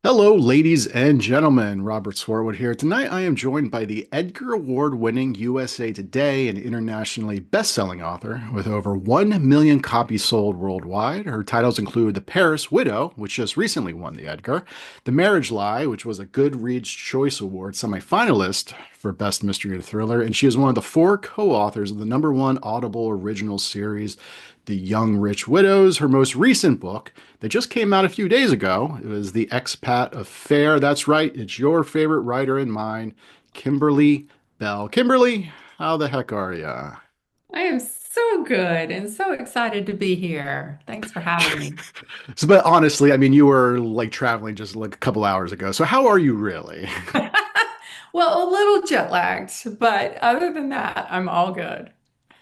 Hello, ladies and gentlemen. Robert Swarwood here. Tonight, I am joined by the Edgar Award-winning USA Today and internationally best-selling author with over 1 million copies sold worldwide. Her titles include The Paris Widow, which just recently won the Edgar, The Marriage Lie, which was a Goodreads Choice Award semifinalist for Best Mystery or Thriller, and she is one of the four co-authors of the number one Audible original series, The Young Rich Widows. Her most recent book that just came out a few days ago. It was The EXPAT Affair. That's right. It's your favorite writer and mine, Kimberly Belle. Kimberly, how the heck are ya? I am so good and so excited to be here. Thanks for having me. So, but honestly, I mean, you were like traveling just like a couple hours ago. So, how are you really? Well, a little jet lagged, but other than that, I'm all good.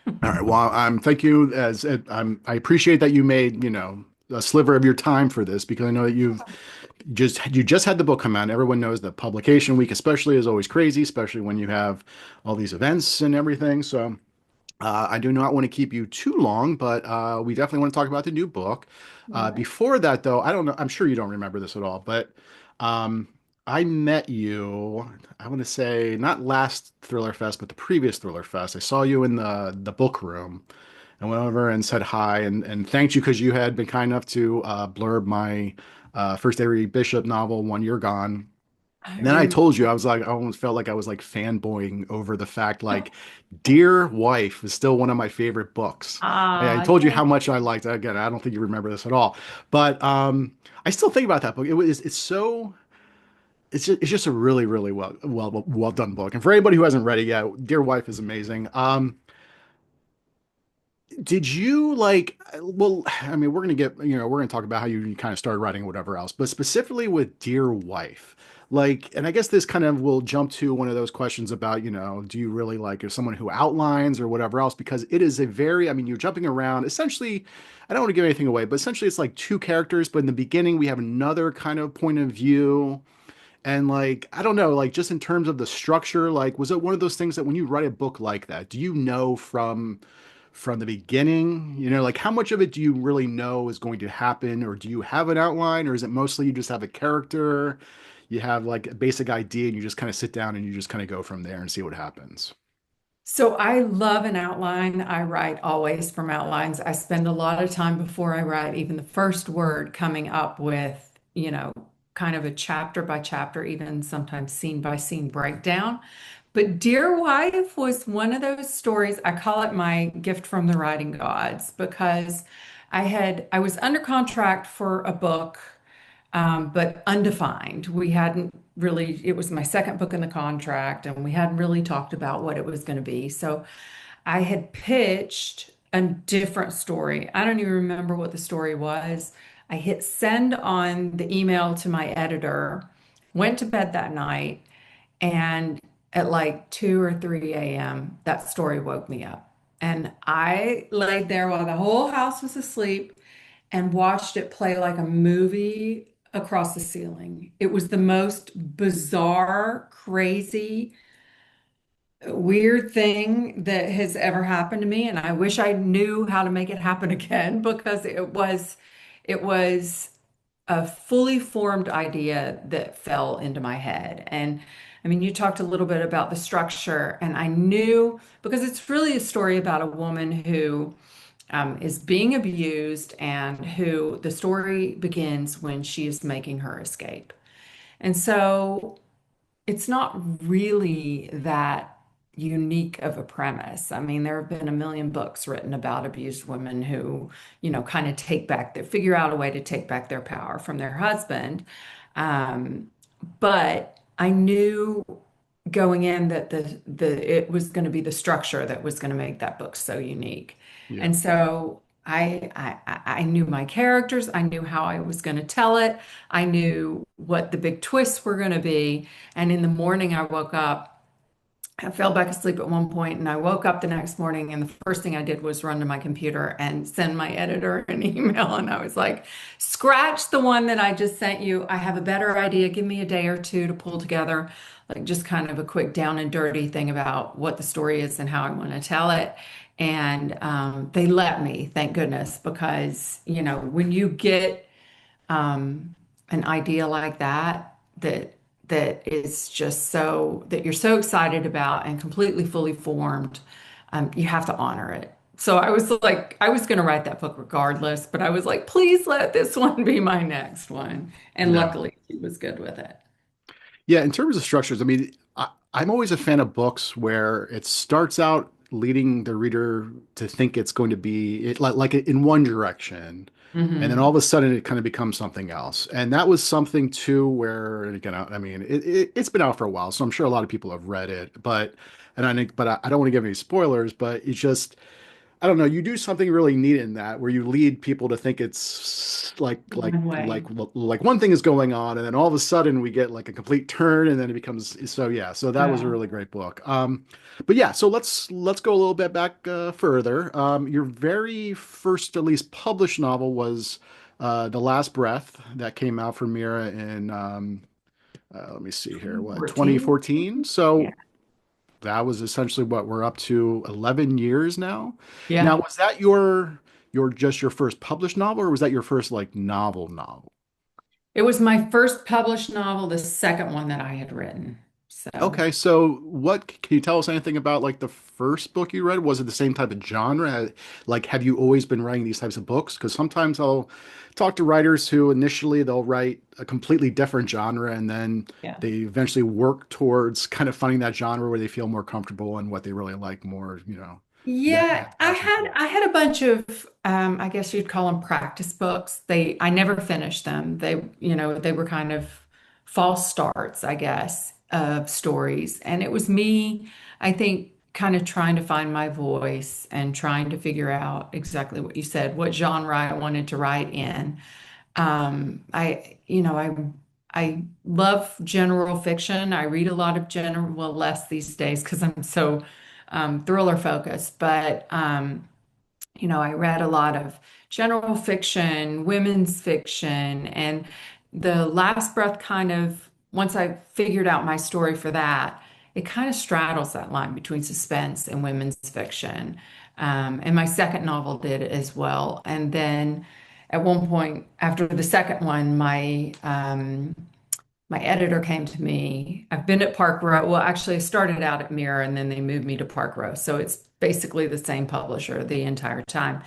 All right. Well, thank you. I appreciate that you made a sliver of your time for this because I know that you just had the book come out. Everyone knows that publication week, especially, is always crazy, especially when you have all these events and everything. So I do not want to keep you too long, but we definitely want to talk about the new book. All right. Before that, though, I don't know. I'm sure you don't remember this at all, but um, I met you. I want to say not last Thriller Fest, but the previous Thriller Fest. I saw you in the book room. I went over and said hi and thanked you because you had been kind enough to blurb my First Avery Bishop novel, One Year Gone. I And then I remember. told you, I almost felt like I was like fanboying over the fact like Dear Wife is still one of my favorite books. I Ah, told you how thank much I liked it. Again, I don't think you remember this at all, but I still think about that book. It's just a really, really well done book. And for anybody who hasn't read it yet, Dear Wife is amazing. Did you like, well, I mean, we're gonna talk about how you kind of started writing or whatever else, but specifically with Dear Wife, like, and I guess this kind of will jump to one of those questions about, do you really like someone who outlines or whatever else? Because it is a very, I mean, you're jumping around. Essentially, I don't want to give anything away, but essentially it's like two characters, but in the beginning we have another kind of point of view. And like, I don't know, like just in terms of the structure, like, was it one of those things that when you write a book like that, do you know from the beginning, like how much of it do you really know is going to happen, or do you have an outline, or is it mostly you just have a character, you have like a basic idea, and you just kind of sit down and you just kind of go from there and see what happens? So I love an outline. I write always from outlines. I spend a lot of time before I write even the first word coming up with, kind of a chapter by chapter, even sometimes scene by scene breakdown. But Dear Wife was one of those stories. I call it my gift from the writing gods because I was under contract for a book, but undefined. We hadn't really, it was my second book in the contract, and we hadn't really talked about what it was going to be. So I had pitched a different story. I don't even remember what the story was. I hit send on the email to my editor, went to bed that night, and at like 2 or 3 a.m., that story woke me up. And I laid there while the whole house was asleep and watched it play like a movie across the ceiling. It was the most bizarre, crazy, weird thing that has ever happened to me. And I wish I knew how to make it happen again because it was a fully formed idea that fell into my head. And I mean, you talked a little bit about the structure, and I knew because it's really a story about a woman who is being abused and who the story begins when she is making her escape. And so it's not really that unique of a premise. I mean, there have been a million books written about abused women who, kind of figure out a way to take back their power from their husband. Um, but I knew going in that it was going to be the structure that was going to make that book so unique. Yeah. And so I knew my characters, I knew how I was going to tell it, I knew what the big twists were going to be. And in the morning, I woke up. I fell back asleep at one point and I woke up the next morning and the first thing I did was run to my computer and send my editor an email. And I was like, scratch the one that I just sent you. I have a better idea. Give me a day or two to pull together, like just kind of a quick down and dirty thing about what the story is and how I want to tell it. And they let me, thank goodness, because, when you get an idea like that is just so that you're so excited about and completely fully formed, you have to honor it. So I was like, I was going to write that book regardless, but I was like, please let this one be my next one. And Yeah. luckily, she was good with it. Yeah, in terms of structures, I mean, I'm always a fan of books where it starts out leading the reader to think it's going to be like in one direction, and then all Hmm. of a sudden it kind of becomes something else. And that was something too where, and again, I mean, it's been out for a while, so I'm sure a lot of people have read it, but and I think, but I don't want to give any spoilers, but it's just I don't know. You do something really neat in that where you lead people to think it's One way. like one thing is going on, and then all of a sudden we get like a complete turn, and then it becomes so yeah. So that was a Yeah. really great book. But yeah, so let's go a little bit back further. Your very first, at least published novel was The Last Breath that came out from Mira in let me see here, what 2014. 2014. Yeah. So that was essentially what we're up to 11 years now. Now, Yeah. was that your just your first published novel, or was that your first like novel? It was my first published novel, the second one that I had written. So, Okay, so what can you tell us anything about like the first book you read? Was it the same type of genre? Like, have you always been writing these types of books? Because sometimes I'll talk to writers who initially they'll write a completely different genre and then yeah. they eventually work towards kind of finding that genre where they feel more comfortable and what they really like more, Yeah, that passion for. I had a bunch of I guess you'd call them practice books. I never finished them. They were kind of false starts, I guess, of stories. And it was me, I think, kind of trying to find my voice and trying to figure out exactly what you said, what genre I wanted to write in. I love general fiction. I read a lot of general, well, less these days because I'm so thriller focused. But I read a lot of general fiction, women's fiction, and the last breath kind of, once I figured out my story for that, it kind of straddles that line between suspense and women's fiction. And my second novel did as well. And then at one point, after the second one, my editor came to me. I've been at Park Row. Well, actually, I started out at Mirror and then they moved me to Park Row. So it's basically the same publisher the entire time.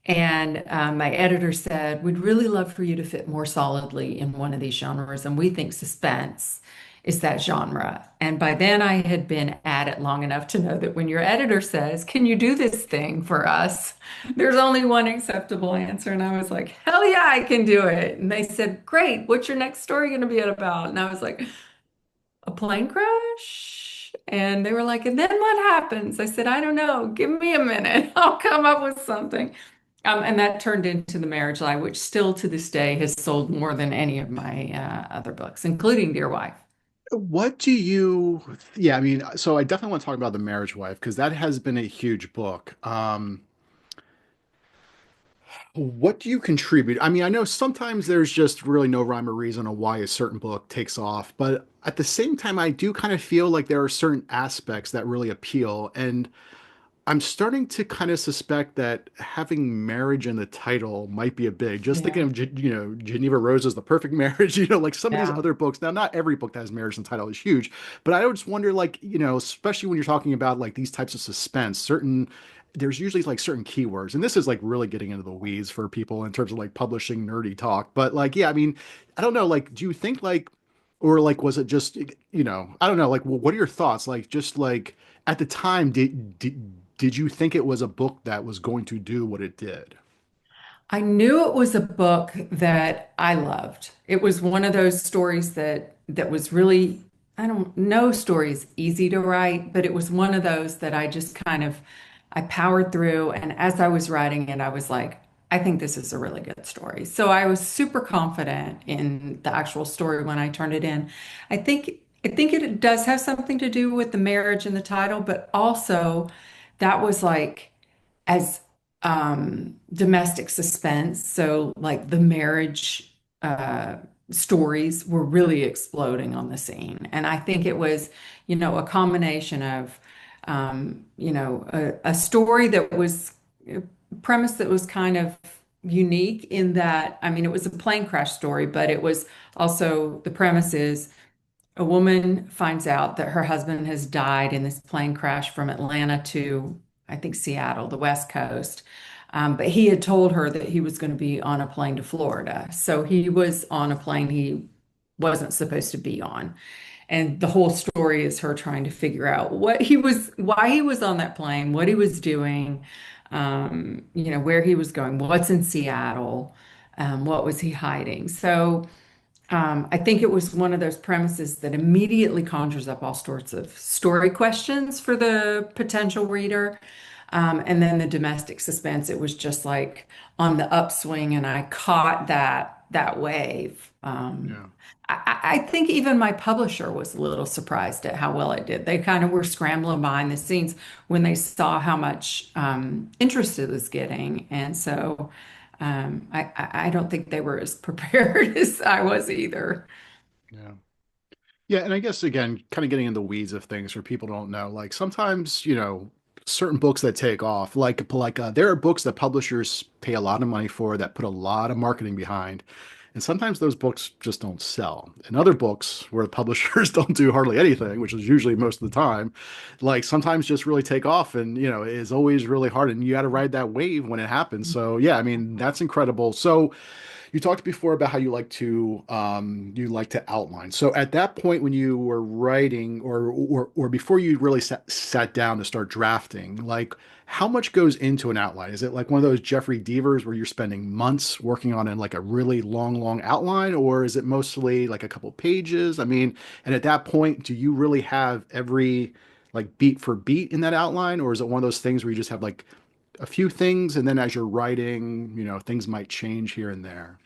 And my editor said, we'd really love for you to fit more solidly in one of these genres. And we think suspense is that genre. And by then I had been at it long enough to know that when your editor says, can you do this thing for us? There's only one acceptable answer. And I was like, hell yeah, I can do it. And they said, great. What's your next story going to be about? And I was like, a plane crash? And they were like, and then what happens? I said, I don't know. Give me a minute. I'll come up with something. And that turned into The Marriage Lie, which still to this day has sold more than any of my other books, including Dear Wife. What do you, yeah, I mean, so I definitely want to talk about The Marriage Wife because that has been a huge book. What do you contribute? I mean, I know sometimes there's just really no rhyme or reason on why a certain book takes off, but at the same time, I do kind of feel like there are certain aspects that really appeal. And I'm starting to kind of suspect that having marriage in the title might be a big. Just thinking Yeah. of, Geneva Rose as the perfect marriage, like some of these Yeah. other books. Now, not every book that has marriage in the title is huge, but I would just wonder, like, especially when you're talking about like these types of suspense, there's usually like certain keywords. And this is like really getting into the weeds for people in terms of like publishing nerdy talk. But like, yeah, I mean, I don't know, like, do you think like, or like, was it just, I don't know, like, what are your thoughts? Like, just like, at the time, did you think it was a book that was going to do what it did? I knew it was a book that I loved. It was one of those stories that was really, I don't know, stories easy to write, but it was one of those that I just kind of I powered through. And as I was writing it, I was like, I think this is a really good story. So I was super confident in the actual story when I turned it in. I think it does have something to do with the marriage in the title, but also that was like as domestic suspense. So, like the marriage stories were really exploding on the scene. And I think it was, a combination of, a story that was a premise that was kind of unique in that, I mean, it was a plane crash story, but it was also the premise is a woman finds out that her husband has died in this plane crash from Atlanta to, I think, Seattle, the West Coast. But he had told her that he was going to be on a plane to Florida. So he was on a plane he wasn't supposed to be on. And the whole story is her trying to figure out why he was on that plane, what he was doing, where he was going, what's in Seattle, what was he hiding. So I think it was one of those premises that immediately conjures up all sorts of story questions for the potential reader. And then the domestic suspense, it was just like on the upswing, and I caught that wave. Yeah. I think even my publisher was a little surprised at how well it did. They kind of were scrambling behind the scenes when they saw how much interest it was getting, and so I don't think they were as prepared as I was either. Yeah. Yeah, and I guess again, kind of getting in the weeds of things for people who don't know, like sometimes, certain books that take off, there are books that publishers pay a lot of money for that put a lot of marketing behind, and sometimes those books just don't sell. And other books where the publishers don't do hardly anything, which is usually most of the time, like sometimes just really take off, and it is always really hard, and you got to ride that wave when it happens. So yeah, I mean that's incredible. So. You talked before about how you like to outline. So at that point when you were writing or before you really sat down to start drafting, like how much goes into an outline? Is it like one of those Jeffrey Devers where you're spending months working on like a really long outline, or is it mostly like a couple pages? I mean, and at that point, do you really have every like beat for beat in that outline, or is it one of those things where you just have like a few things and then as you're writing, things might change here and there?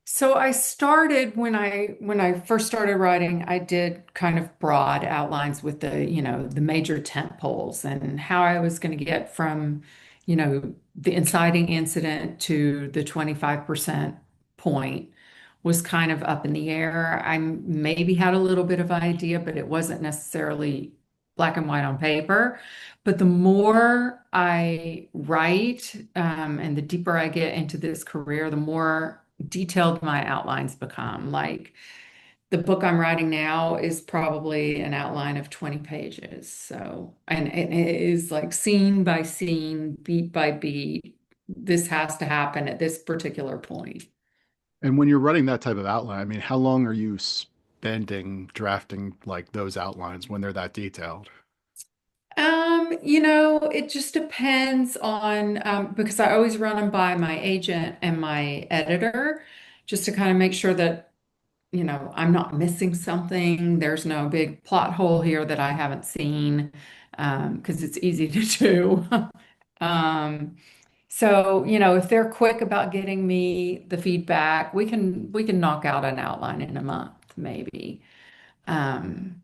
So I started when I first started writing, I did kind of broad outlines with the major tent poles and how I was going to get from, the inciting incident to the 25% point was kind of up in the air. I maybe had a little bit of idea, but it wasn't necessarily black and white on paper. But the more I write, and the deeper I get into this career, the more detailed my outlines become. Like the book I'm writing now is probably an outline of 20 pages. So, and it is like scene by scene, beat by beat. This has to happen at this particular point. And when you're writing that type of outline, I mean, how long are you spending drafting like those outlines when they're that detailed? It just depends on because I always run them by my agent and my editor just to kind of make sure that I'm not missing something. There's no big plot hole here that I haven't seen, because it's easy to do. Um, so, if they're quick about getting me the feedback, we can knock out an outline in a month, maybe. Um,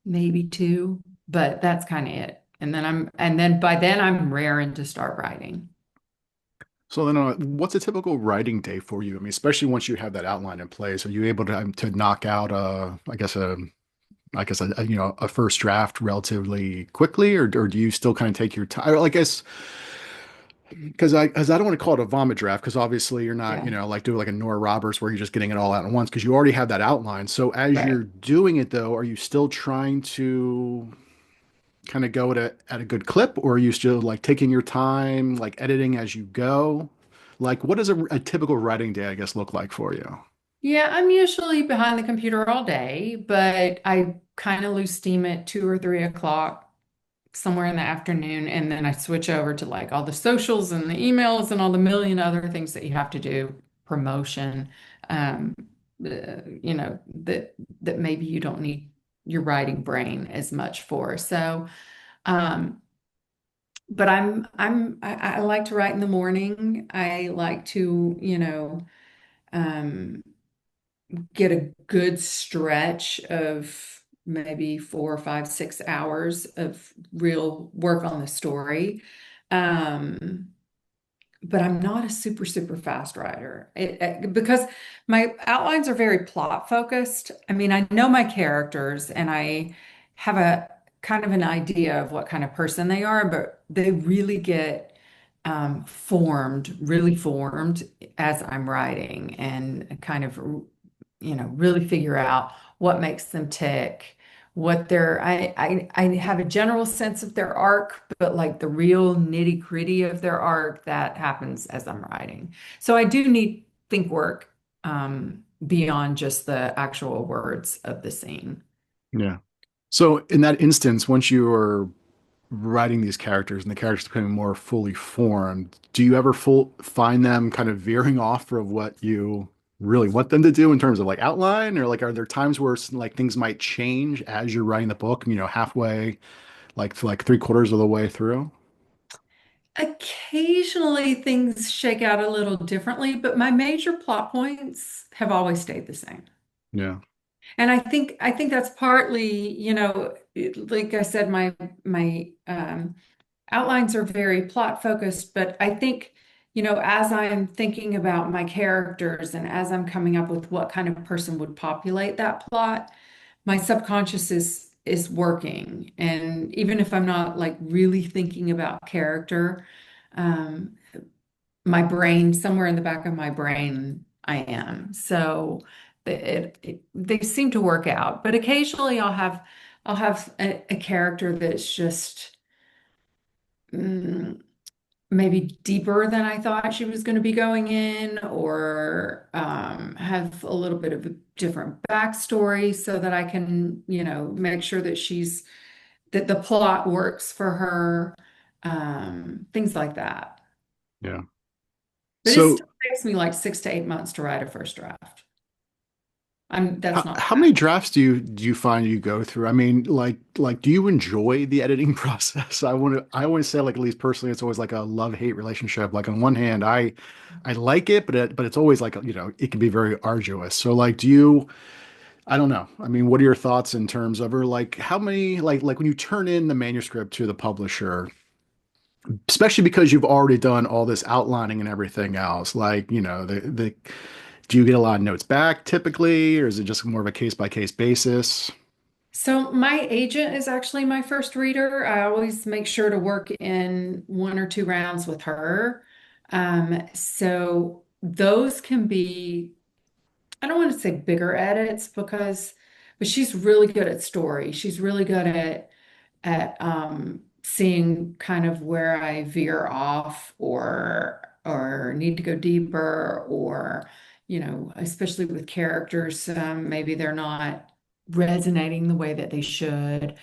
maybe two, but that's kind of it. And then by then I'm raring to start writing. So then, what's a typical writing day for you? I mean, especially once you have that outline in place, are you able to knock out a first draft relatively quickly, or do you still kind of take your time? I guess because I don't want to call it a vomit draft because obviously you're not, Yeah, like doing like a Nora Roberts where you're just getting it all out at once because you already have that outline. So as you're right. doing it though, are you still trying to kind of go at a good clip, or are you still like taking your time, like editing as you go? Like, what does a typical writing day, I guess, look like for you? Yeah, I'm usually behind the computer all day, but I kind of lose steam at 2 or 3 o'clock, somewhere in the afternoon, and then I switch over to like all the socials and the emails and all the million other things that you have to do, promotion, um, that maybe you don't need your writing brain as much for. So, um, but I like to write in the morning. I like to, um, get a good stretch of maybe 4 or 5, 6 hours of real work on the story. Um, but I'm not a super fast writer because my outlines are very plot focused. I mean, I know my characters and I have a kind of an idea of what kind of person they are, but they really get formed, really formed as I'm writing and kind of, really figure out what makes them tick, what their, I have a general sense of their arc, but like the real nitty gritty of their arc, that happens as I'm writing. So I do need think work beyond just the actual words of the scene. Yeah. So in that instance, once you are writing these characters and the characters becoming more fully formed, do you ever find them kind of veering off of what you really want them to do in terms of like outline, or like are there times where like things might change as you're writing the book, halfway, like three-quarters of the way through? Occasionally things shake out a little differently, but my major plot points have always stayed the same. Yeah. And I think that's partly, like I said, my outlines are very plot focused, but I think, as I'm thinking about my characters and as I'm coming up with what kind of person would populate that plot, my subconscious is working. And even if I'm not like really thinking about character, um, my brain, somewhere in the back of my brain, I am. So they seem to work out. But occasionally I'll have a character that's just mm, maybe deeper than I thought she was going to be going in, or have a little bit of a different backstory so that I can, make sure that the plot works for her, things like that. Yeah. But it So still takes me like 6 to 8 months to write a first draft. That's not how bad. many drafts do you find you go through? I mean, like do you enjoy the editing process? I want to say like at least personally, it's always like a love-hate relationship. Like on one hand, I like it, but it's always like it can be very arduous. So like, do you? I don't know. I mean, what are your thoughts in terms of, or like how many like when you turn in the manuscript to the publisher, especially because you've already done all this outlining and everything else, like the do you get a lot of notes back typically, or is it just more of a case by case basis? So my agent is actually my first reader. I always make sure to work in 1 or 2 rounds with her. So those can be, I don't want to say bigger edits but she's really good at story. She's really good at seeing kind of where I veer off or need to go deeper, or especially with characters, maybe they're not resonating the way that they should.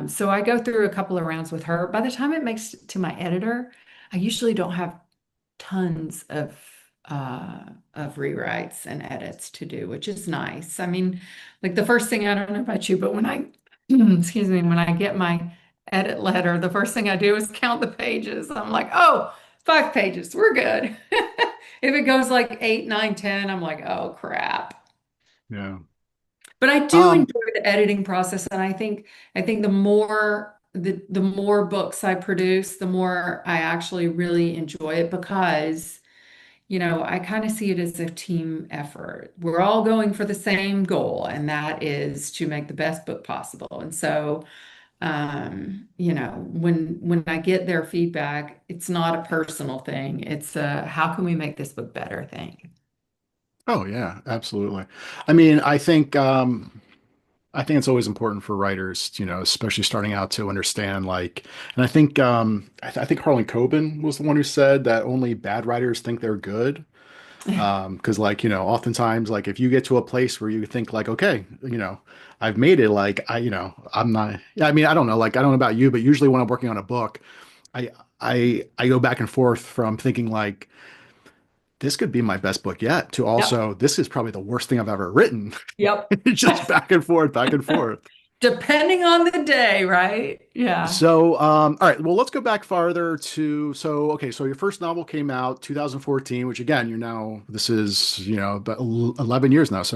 So I go through a couple of rounds with her. By the time it makes to my editor, I usually don't have tons of rewrites and edits to do, which is nice. I mean, like the first thing, I don't know about you, but when I excuse me, when I get my edit letter, the first thing I do is count the pages. I'm like, oh, 5 pages, we're good. If it goes like 8, 9, 10, I'm like, oh crap. Yeah. But I do Um, enjoy the editing process, and I think the more books I produce, the more I actually really enjoy it because I kind of see it as a team effort. We're all going for the same goal, and that is to make the best book possible. And so, when I get their feedback, it's not a personal thing. It's a how can we make this book better thing. oh yeah, absolutely. I mean, I think it's always important for writers, especially starting out to understand like, and I think Harlan Coben was the one who said that only bad writers think they're good. Because like, oftentimes like if you get to a place where you think like, okay, I've made it, like I'm not, I mean, I don't know, like I don't know about you, but usually when I'm working on a book, I I go back and forth from thinking like this could be my best book yet to Yep. also this is probably the worst thing I've ever written. Yep. It's just back and forth, back and forth. Depending on the day, right? Yeah. So, all right, well, let's go back farther to, so, okay, so your first novel came out 2014, which again, this is, about 11 years now. Just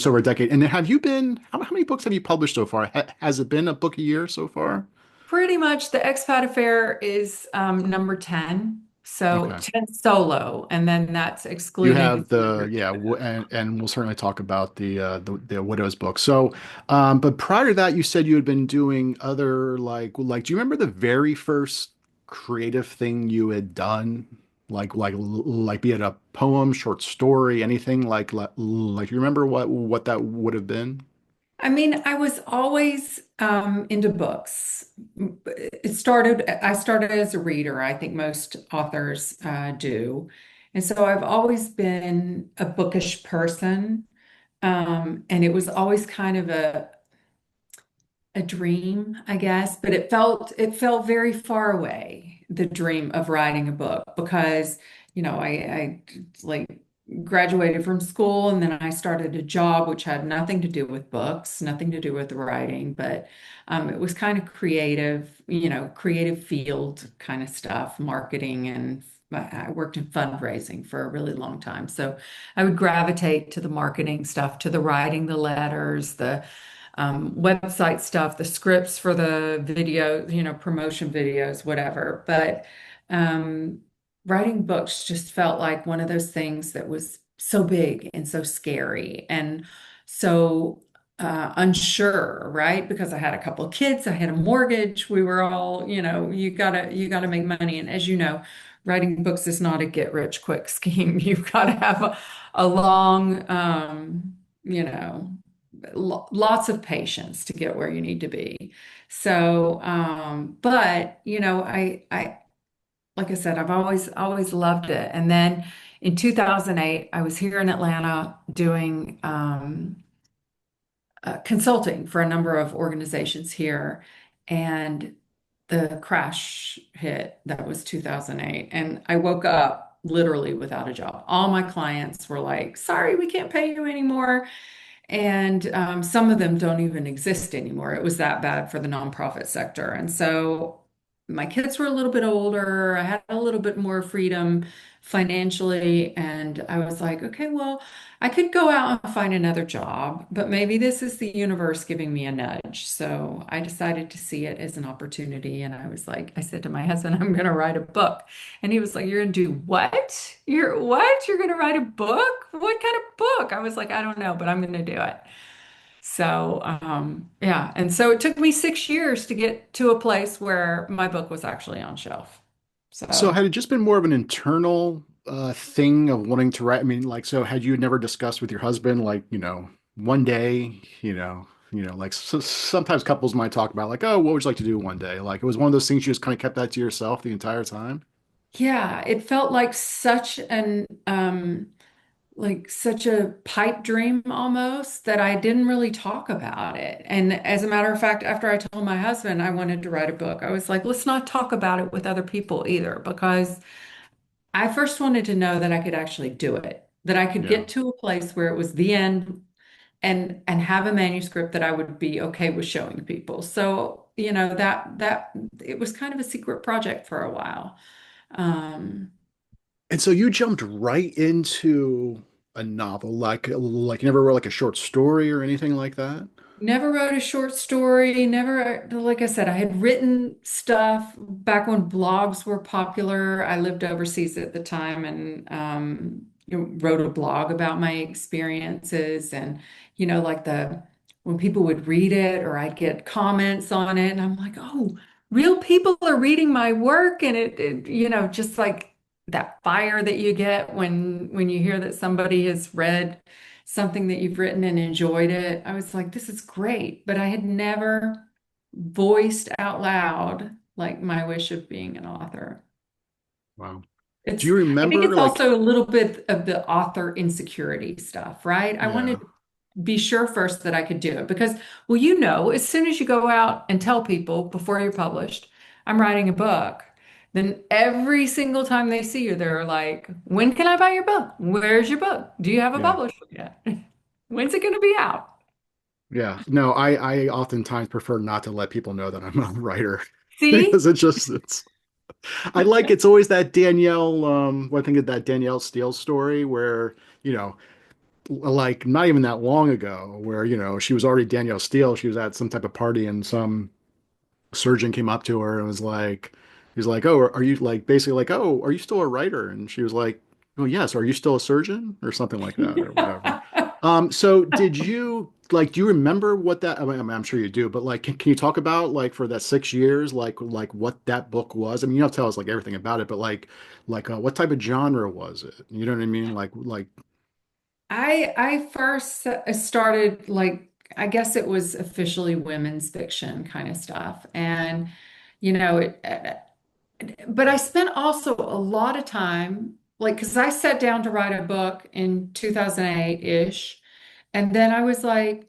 over a decade. And then have you been, how many books have you published so far? Has it been a book a year so far? Pretty much the expat affair is number 10. So Okay. 10 solo, and then that's You excluding have the, number yeah, two. and we'll certainly talk about the Widow's book. So, but prior to that, you said you had been doing other, like, do you remember the very first creative thing you had done? Like be it a poem, short story, anything like you remember what that would have been? I mean, I was always into books. I started as a reader. I think most authors do. And so I've always been a bookish person. And it was always kind of a dream, I guess, but it felt very far away, the dream of writing a book, because, I like graduated from school and then I started a job which had nothing to do with books, nothing to do with writing, but it was kind of creative, creative field kind of stuff, marketing, and I worked in fundraising for a really long time. So I would gravitate to the marketing stuff, to the writing, the letters, the website stuff, the scripts for the video, promotion videos, whatever. But um, writing books just felt like one of those things that was so big and so scary and so unsure, right? Because I had a couple of kids, I had a mortgage. We were all, you gotta make money. And as you know, writing books is not a get rich quick scheme. You've got to have a long, lots of patience to get where you need to be. So, but like I said, I've always loved it. And then in 2008, I was here in Atlanta doing consulting for a number of organizations here, and the crash hit. That was 2008, and I woke up literally without a job. All my clients were like, "Sorry, we can't pay you anymore." And some of them don't even exist anymore. It was that bad for the nonprofit sector. And so my kids were a little bit older. I had a little bit more freedom financially. And I was like, okay, well, I could go out and find another job, but maybe this is the universe giving me a nudge. So I decided to see it as an opportunity. And I was like, I said to my husband, I'm going to write a book. And he was like, "You're going to do what? You're what? You're going to write a book? What kind of book?" I was like, "I don't know, but I'm going to do it." So, yeah. And so it took me 6 years to get to a place where my book was actually on shelf. So So, had it just been more of an internal thing of wanting to write? I mean, like, so had you never discussed with your husband, like, one day, like sometimes couples might talk about like, oh, what would you like to do one day? Like, it was one of those things you just kind of kept that to yourself the entire time. yeah, it felt like such a pipe dream almost, that I didn't really talk about it. And as a matter of fact, after I told my husband I wanted to write a book, I was like, let's not talk about it with other people either, because I first wanted to know that I could actually do it, that I could Yeah. get to a place where it was the end, and have a manuscript that I would be okay with showing people. So, that it was kind of a secret project for a while. Um, And so you jumped right into a novel, like you never wrote like a short story or anything like that? Never wrote a short story, never, like I said, I had written stuff back when blogs were popular. I lived overseas at the time, and wrote a blog about my experiences, and like the when people would read it or I'd get comments on it, and I'm like, "Oh, real people are reading my work," and just like that fire that you get when you hear that somebody has read something that you've written and enjoyed it. I was like, this is great. But I had never voiced out loud like my wish of being an author. Wow. Do It's, you I think remember it's like, also a little bit of the author insecurity stuff, right? I yeah, wanted to be sure first that I could do it because, well, as soon as you go out and tell people before you're published, I'm writing a book, then every single time they see you, they're like, when can I buy your book? Where's your book? Do you have a yeah. publisher yet? When's it going to be out? Yeah, no, I oftentimes prefer not to let people know that I'm a writer See? because it's always that Danielle I think of that Danielle Steele story where, like not even that long ago where, she was already Danielle Steele, she was at some type of party and some surgeon came up to her and was like he's like, "Oh, are you like basically like, oh, are you still a writer?" And she was like, "Oh, yes, are you still a surgeon?" or something like that or whatever. So like, do you remember what that? I mean, I'm sure you do, but like, can you talk about like for that 6 years, like what that book was? I mean, you don't tell us like everything about it, but what type of genre was it? You know what I mean? Like, I first started like I guess it was officially women's fiction kind of stuff, and you know it. But I spent also a lot of time like because I sat down to write a book in 2008-ish, and then I was like,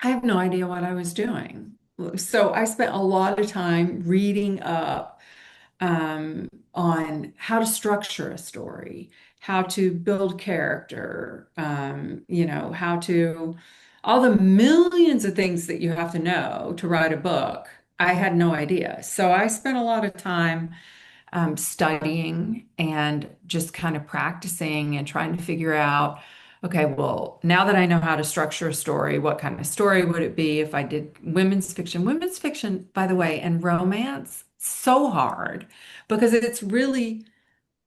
I have no idea what I was doing. So I spent a lot of time reading up on how to structure a story, how to build character, how to, all the millions of things that you have to know to write a book. I had no idea. So I spent a lot of time studying and just kind of practicing and trying to figure out, okay, well, now that I know how to structure a story, what kind of story would it be if I did women's fiction? Women's fiction, by the way, and romance, so hard because it's really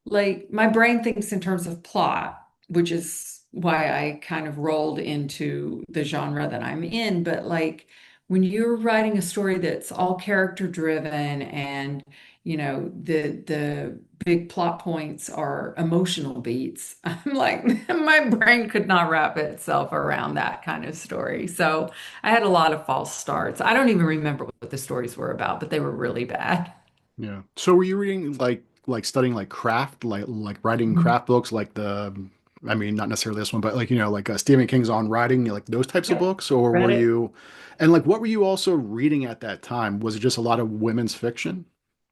like my brain thinks in terms of plot, which is why I kind of rolled into the genre that I'm in. But like when you're writing a story that's all character driven and the big plot points are emotional beats, I'm like my brain could not wrap itself around that kind of story. So I had a lot of false starts. I don't even remember what the stories were about, but they were really bad. yeah. So were you reading like studying like craft, like writing craft books, like I mean, not necessarily this one, but like like Stephen King's On Writing, like those types of Yep. books, or Read were it. you, and like what were you also reading at that time? Was it just a lot of women's fiction?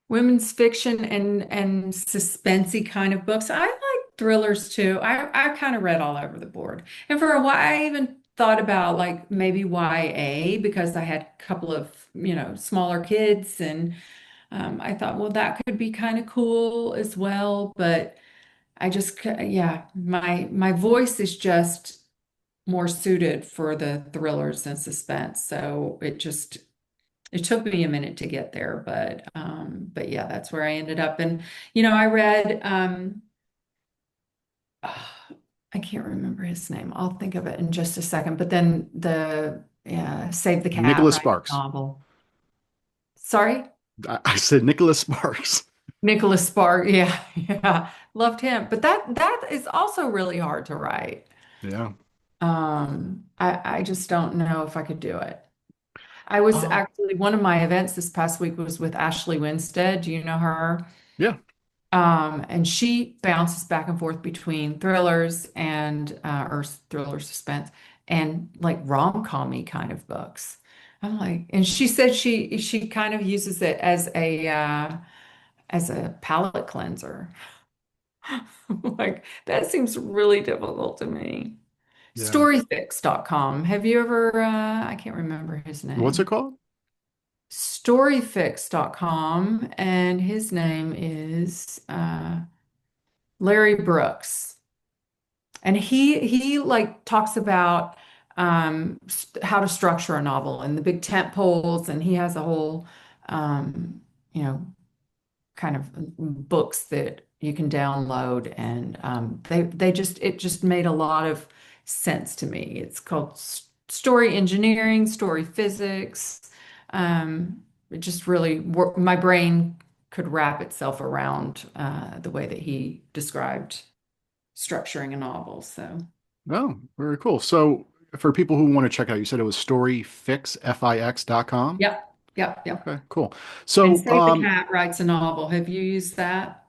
Women's fiction and suspensey kind of books. I like thrillers too. I kind of read all over the board. And for a while, I even thought about like maybe YA because I had a couple of, smaller kids and I thought, well, that could be kind of cool as well. But yeah, my voice is just more suited for the thrillers and suspense. So it took me a minute to get there, but yeah, that's where I ended up. And I read I can't remember his name. I'll think of it in just a second. But then the Save the Cat Nicholas writing Sparks. novel. Sorry? I said Nicholas Sparks. Nicholas Spark. Yeah, yeah. Loved him. But that is also really hard to write. Yeah. I just don't know if I could do it. I was Uh, actually one of my events this past week was with Ashley Winstead. Do you know her? yeah. And she bounces back and forth between thrillers and or thriller suspense and like rom-com-y kind of books. I'm like, and she said she kind of uses it as a palate cleanser. Like that seems really difficult to me. Yeah. Storyfix.com. Have you ever I can't remember his What's it name. called? Storyfix.com, and his name is Larry Brooks. And he like talks about how to structure a novel and the big tent poles, and he has a whole you know kind of books that you can download, and they just it just made a lot of sense to me. It's called story engineering, story physics. It just really my brain could wrap itself around the way that he described structuring a novel. So, Oh, very cool. So for people who want to check out, you said it was storyfix.com. yep, yep, yep. Okay, cool. And So, Save the Cat writes a novel. Have you used that?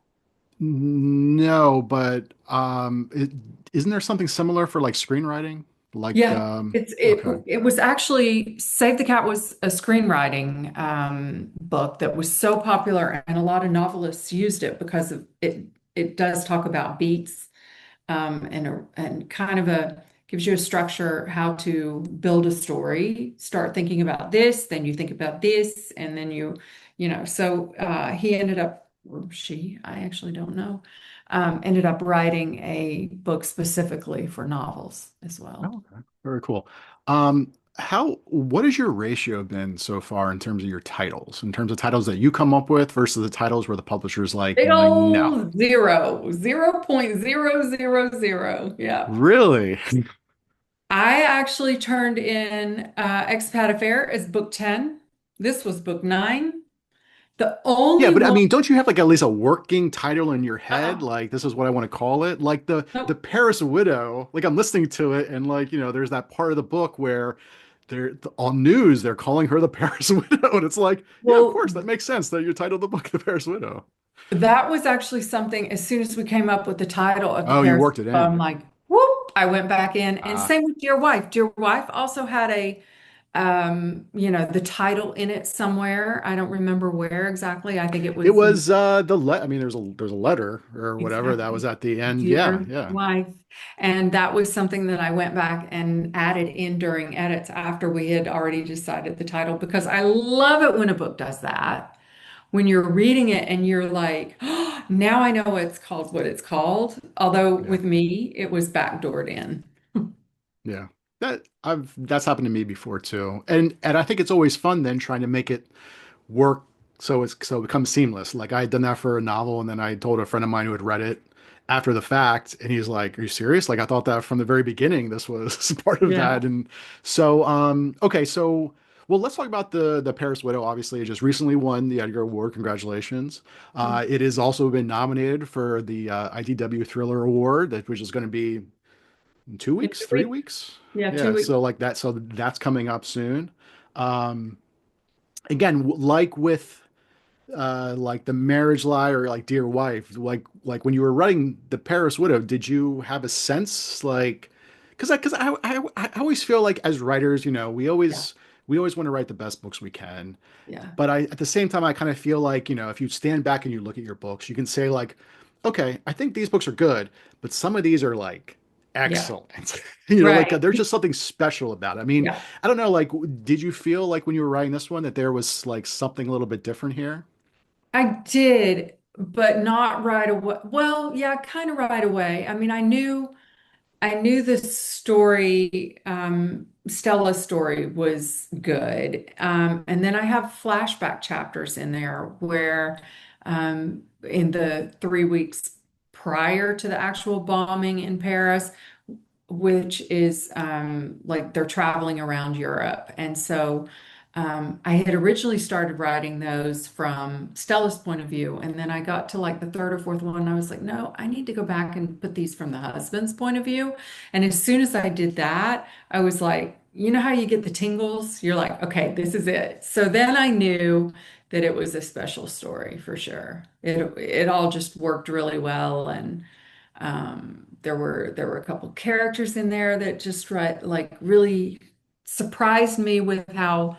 no, but isn't there something similar for like screenwriting? Like, Yeah, okay. it was actually Save the Cat was a screenwriting book that was so popular, and a lot of novelists used it because of it. It does talk about beats and kind of a gives you a structure how to build a story. Start thinking about this, then you think about this, and then So he ended up, or she, I actually don't know, ended up writing a book specifically for novels as well. Oh, okay. Very cool. What has your ratio been so far in terms of your titles, in terms of titles that you come up with versus the titles where the publisher's Big like, no. old zero, 0.000. Yeah. Really? I actually turned in Expat Affair as book 10. This was book 9. The Yeah, only but I one, mean, don't you have like at least a working title in your head? uh-uh, Like this is what I want to call it. Like the nope, Paris Widow. Like I'm listening to it, and like there's that part of the book where they're on news. They're calling her the Paris Widow, and it's like, yeah, of well, course that makes sense that you titled the book the Paris Widow. that was actually something, as soon as we came up with the title of the Oh, you Paris, worked it I'm in. like, whoop, I went back in. And Ah, same with Dear Wife. Dear Wife also had the title in it somewhere. I don't remember where exactly. I think it it was in, was I mean, there's a letter or whatever that was exactly, at the end. Yeah, Dear yeah, Wife. And that was something that I went back and added in during edits after we had already decided the title, because I love it when a book does that. When you're reading it and you're like, oh, now I know what it's called. Although yeah. with me, it was backdoored in. Yeah. That's happened to me before too. And I think it's always fun then trying to make it work so it becomes seamless. Like I had done that for a novel and then I told a friend of mine who had read it after the fact and he's like, "Are you serious? Like I thought that from the very beginning this was part of that." Yeah. And so okay, so well, let's talk about the Paris Widow. Obviously, it just recently won the Edgar Award. Congratulations. It has also been nominated for the IDW Thriller Award, which is going to be in two In weeks, 2 weeks. 3 weeks. Yeah, Yeah, 2 weeks. so like that, so that's coming up soon. Um, Again, like with like the Marriage Lie or like Dear Wife, like when you were writing the Paris Widow, did you have a sense like because I always feel like as writers, Yeah. we always want to write the best books we can. Yeah. But at the same time, I kind of feel like, if you stand back and you look at your books, you can say like, okay, I think these books are good, but some of these are like Yeah. excellent. Like Right. there's just something special about it. I mean, Yeah. I don't know, like, did you feel like when you were writing this one that there was like something a little bit different here? I did, but not right away. Well, yeah, kind of right away. I mean, I knew the story, Stella's story was good. And then I have flashback chapters in there where, in the 3 weeks prior to the actual bombing in Paris, which is like they're traveling around Europe. And so I had originally started writing those from Stella's point of view. And then I got to like the third or fourth one, and I was like, no, I need to go back and put these from the husband's point of view. And as soon as I did that, I was like, you know how you get the tingles? You're like, okay, this is it. So then I knew that it was a special story for sure. It all just worked really well. And there were a couple characters in there that just like really surprised me with how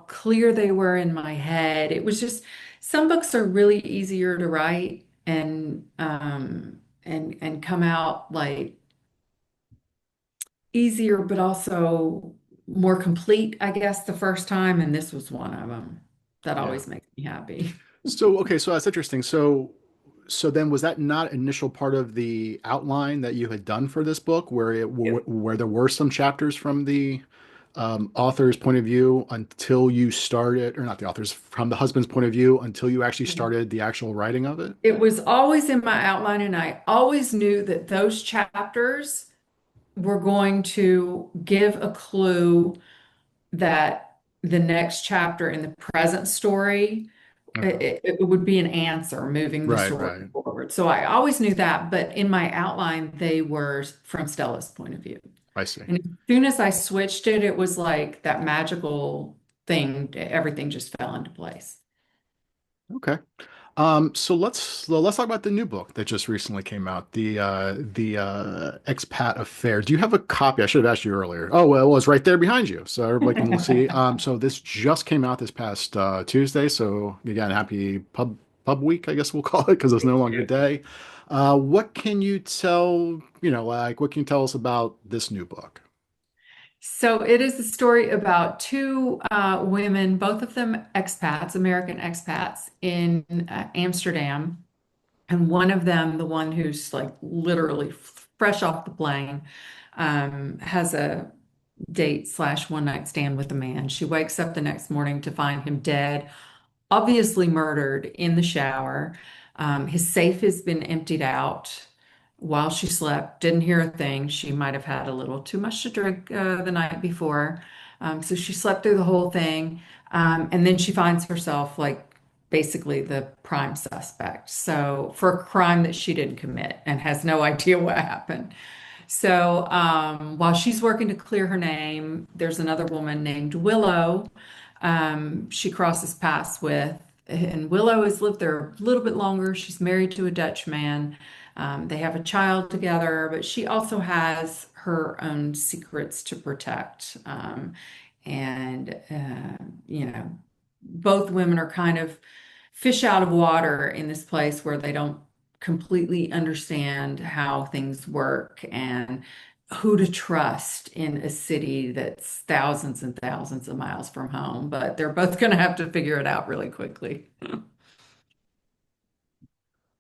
clear they were in my head. It was just, some books are really easier to write and come out like easier, but also more complete, I guess, the first time. And this was one of them. That Yeah. always makes me happy. So, okay, so that's interesting. So then was that not initial part of the outline that you had done for this book where there were some chapters from the author's point of view until you started, or not the author's, from the husband's point of view until you actually started the actual writing of it? It was always in my outline, and I always knew that those chapters were going to give a clue that the next chapter in the present story, Okay. it would be an answer moving the Right, story right. forward. So I always knew that, but in my outline, they were from Stella's point of view. I see. And as soon as I switched it, it was like that magical thing, everything just fell into place. Okay. So let's talk about the new book that just recently came out, the Expat Affair. Do you have a copy? I should have asked you earlier. Oh, well, it was right there behind you, so everybody can see. So this just came out this past Tuesday. So again, happy pub week, I guess we'll call it, because it's no longer a day. What can you tell, like what can you tell us about this new book? So it is a story about two women, both of them expats, American expats in Amsterdam. And one of them, the one who's like literally fresh off the plane, has a date slash one night stand with a man. She wakes up the next morning to find him dead, obviously murdered in the shower. His safe has been emptied out. while she slept, didn't hear a thing. She might have had a little too much to drink the night before. So she slept through the whole thing. And then she finds herself like basically the prime suspect. So for a crime that she didn't commit and has no idea what happened. So while she's working to clear her name, there's another woman named Willow. She crosses paths with, and Willow has lived there a little bit longer. She's married to a Dutch man. They have a child together, but she also has her own secrets to protect. You know, both women are kind of fish out of water in this place where they don't completely understand how things work and who to trust in a city that's thousands and thousands of miles from home. But they're both going to have to figure it out really quickly.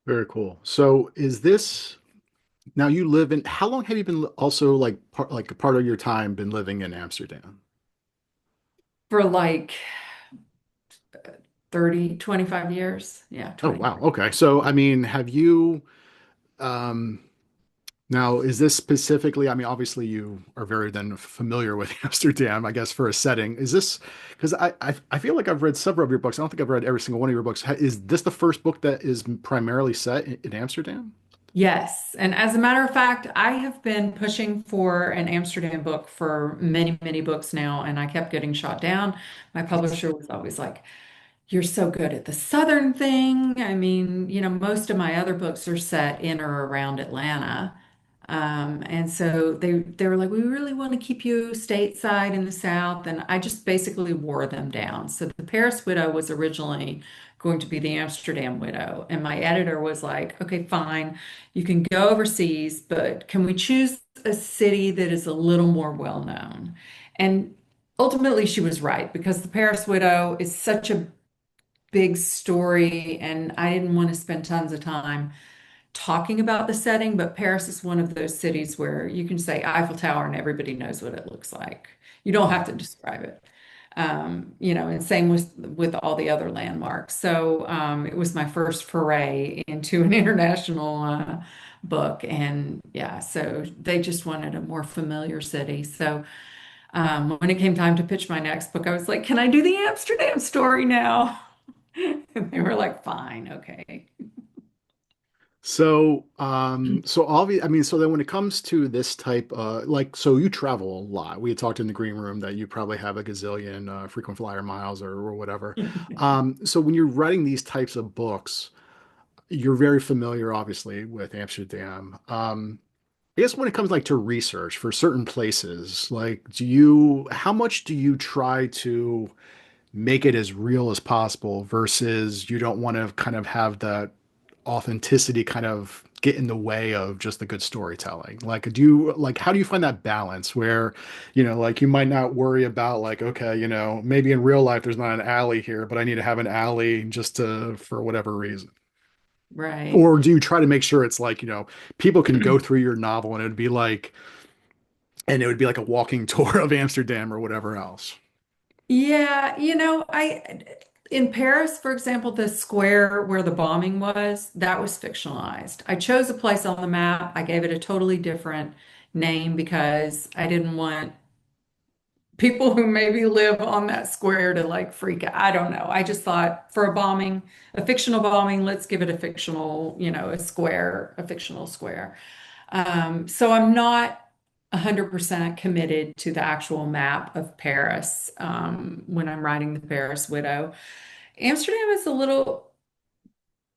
Very cool. So is this now you live in how long have you been also like a part of your time been living in Amsterdam? For like 30, 25 years. Yeah, Oh wow. 25. Okay. So I mean, have you um now is this specifically, I mean, obviously you are very then familiar with Amsterdam, I guess, for a setting. Is this because I feel like I've read several of your books. I don't think I've read every single one of your books. Is this the first book that is primarily set in Amsterdam? Yes. And as a matter of fact, I have been pushing for an Amsterdam book for many, many books now, and I kept getting shot down. My publisher was always like, "You're so good at the Southern thing." I mean, most of my other books are set in or around Atlanta. And so they were like, "We really want to keep you stateside in the South." And I just basically wore them down. So the Paris Widow was originally going to be the Amsterdam Widow. And my editor was like, "Okay, fine. You can go overseas, but can we choose a city that is a little more well known?" And ultimately she was right because the Paris Widow is such a big story, and I didn't want to spend tons of time talking about the setting, but Paris is one of those cities where you can say Eiffel Tower and everybody knows what it looks like. You don't have to describe it. And same with all the other landmarks. So it was my first foray into an international book, and yeah, so they just wanted a more familiar city. So when it came time to pitch my next book, I was like, "Can I do the Amsterdam story now?" And they were like, "Fine, okay." So obviously, I mean, so then when it comes to this type, so you travel a lot. We had talked in the green room that you probably have a gazillion frequent flyer miles or whatever. So when you're writing these types of books, you're very familiar, obviously, with Amsterdam. I guess when it comes like to research for certain places, like, how much do you try to make it as real as possible versus you don't want to kind of have that authenticity kind of get in the way of just the good storytelling? Like, how do you find that balance where, like you might not worry about like, okay, maybe in real life there's not an alley here, but I need to have an alley just for whatever reason. Right. Or do you try to make sure it's like, people can go through your novel and it would be like a walking tour of Amsterdam or whatever else? Yeah, I in Paris, for example, the square where the bombing was, that was fictionalized. I chose a place on the map. I gave it a totally different name because I didn't want people who maybe live on that square to like freak out. I don't know. I just thought for a bombing, a fictional bombing, let's give it a fictional, a square, a fictional square. So I'm not 100% committed to the actual map of Paris when I'm writing The Paris Widow. Amsterdam is a little,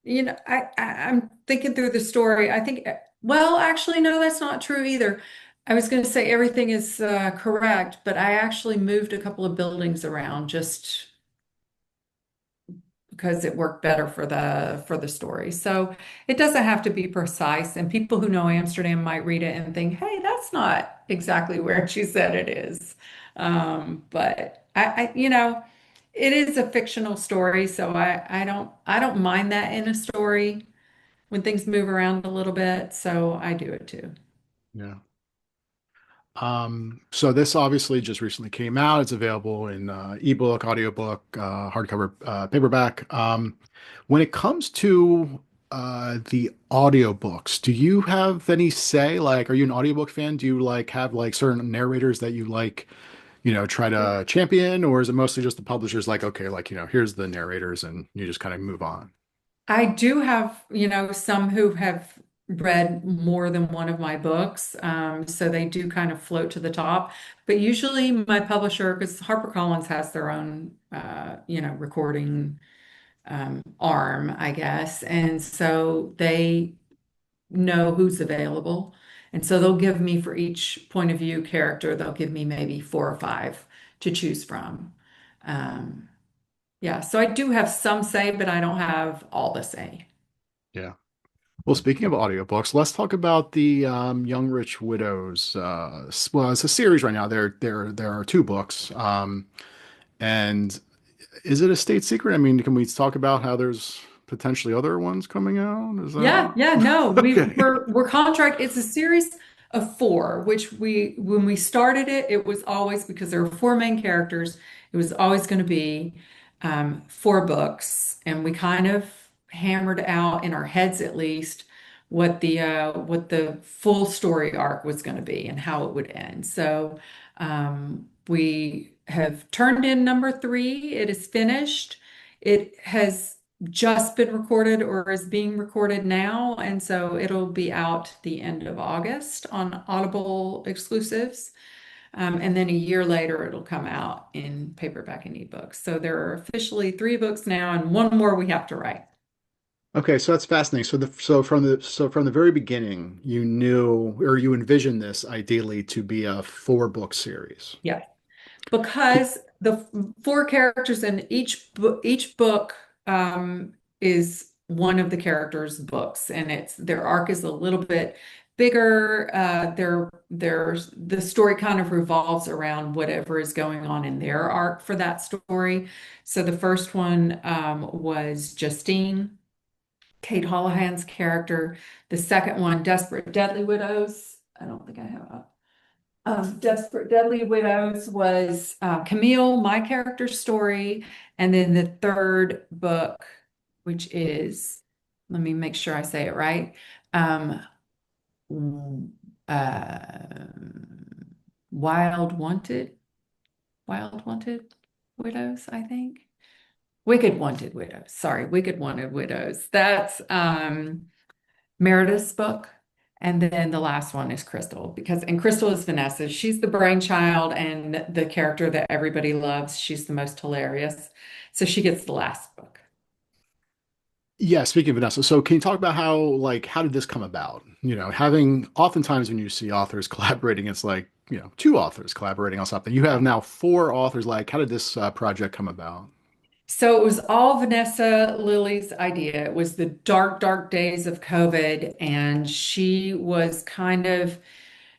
I'm thinking through the story. I think, well, actually, no, that's not true either. I was going to say everything is correct, but I actually moved a couple of buildings around just because it worked better for the story. So it doesn't have to be precise. And people who know Amsterdam might read it and think, "Hey, that's not exactly where she said it is." But it is a fictional story, so I don't mind that in a story when things move around a little bit. So I do it too. Yeah. So this obviously just recently came out. It's available in ebook, audiobook, hardcover, paperback. When it comes to the audiobooks. Do you have any say? Like, are you an audiobook fan? Do you like have like certain narrators that you like, try to champion, or is it mostly just the publishers like, okay, like, here's the narrators and you just kind of move on? I do have, some who have read more than one of my books, so they do kind of float to the top. But usually, my publisher, because HarperCollins has their own, recording arm, I guess, and so they know who's available, and so they'll give me for each point of view character, they'll give me maybe four or five to choose from. Um, yeah, so I do have some say, but I don't have all the say. Yeah. Well, speaking of audiobooks, let's talk about the Young Rich Widows. Well, it's a series right now. There are two books. And is it a state secret? I mean, can we talk about how there's potentially other ones coming out? Is Yeah, that yeah, no, okay? we're contract. It's a series of four, which when we started it, it was always because there were four main characters. It was always going to be four books, and we kind of hammered out in our heads at least what the full story arc was going to be and how it would end. So we have turned in number three. It is finished. It has just been recorded or is being recorded now. And so it'll be out the end of August on Audible exclusives. And then a year later, it'll come out in paperback and ebooks. So there are officially three books now and one more we have to write. Okay, so that's fascinating. So from the very beginning, you knew or you envisioned this ideally to be a four-book series. Yeah. Because the four characters in each book is one of the characters' books, and it's their arc is a little bit bigger. There's the story kind of revolves around whatever is going on in their arc for that story. So the first one was Justine, Kate Holohan's character. The second one, Desperate Deadly Widows. I don't think I have Desperate Deadly Widows was Camille, my character's story. And then the third book, which is, let me make sure I say it right, um, uh, Wild Wanted, Wild Wanted Widows, I think. Wicked Wanted Widows. Sorry, Wicked Wanted Widows. That's Meredith's book. And then the last one is Crystal and Crystal is Vanessa. She's the brainchild and the character that everybody loves. She's the most hilarious. So she gets the last book. Yeah, speaking of Vanessa, so can you talk about how did this come about? Having oftentimes when you see authors collaborating, it's like, two authors collaborating on something. You have now four authors. Like, how did this project come about? So it was all Vanessa Lily's idea. It was the dark, dark days of COVID. And she was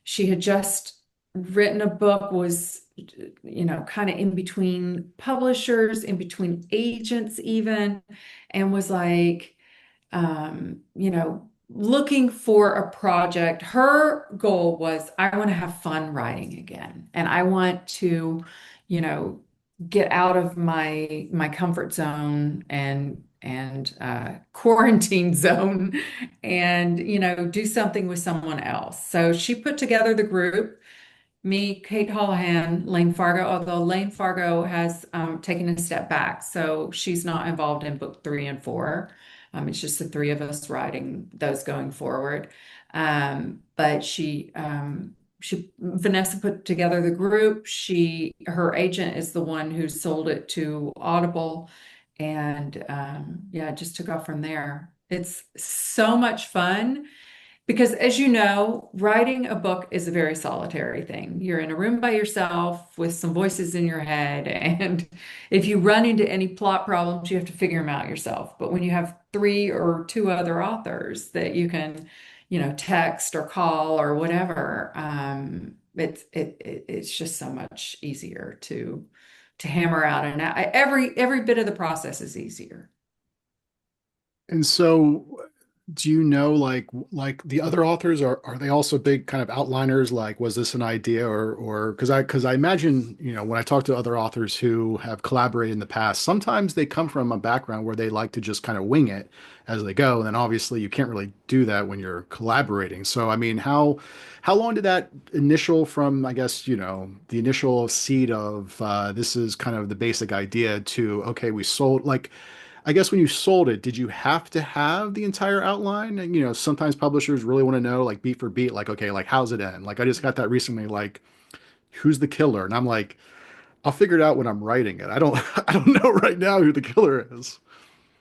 she had just written a book, was, kind of in between publishers, in between agents, even, and was like, looking for a project. Her goal was, I want to have fun writing again, and I want to, you know, get out of my comfort zone and quarantine zone, and do something with someone else. So she put together the group, me, Kate Holohan, Lane Fargo, although Lane Fargo has taken a step back. So she's not involved in book three and four. It's just the three of us writing those going forward. But Vanessa put together the group. Her agent is the one who sold it to Audible. And yeah, it just took off from there. It's so much fun. Because as you know, writing a book is a very solitary thing. You're in a room by yourself with some voices in your head. And if you run into any plot problems, you have to figure them out yourself. But when you have three or two other authors that you can, text or call or whatever, it's just so much easier to hammer out. And every bit of the process is easier. And so Do you know like the other authors are they also big kind of outliners? Like, was this an idea or because I imagine, when I talk to other authors who have collaborated in the past, sometimes they come from a background where they like to just kind of wing it as they go. And then obviously you can't really do that when you're collaborating. So I mean, how long did that initial from, I guess, the initial seed of this is kind of the basic idea to okay, we sold like I guess when you sold it, did you have to have the entire outline? And sometimes publishers really want to know like beat for beat, like, okay, like how's it end? Like I just got that recently, like, who's the killer? And I'm like, I'll figure it out when I'm writing it. I don't I don't know right now who the killer is.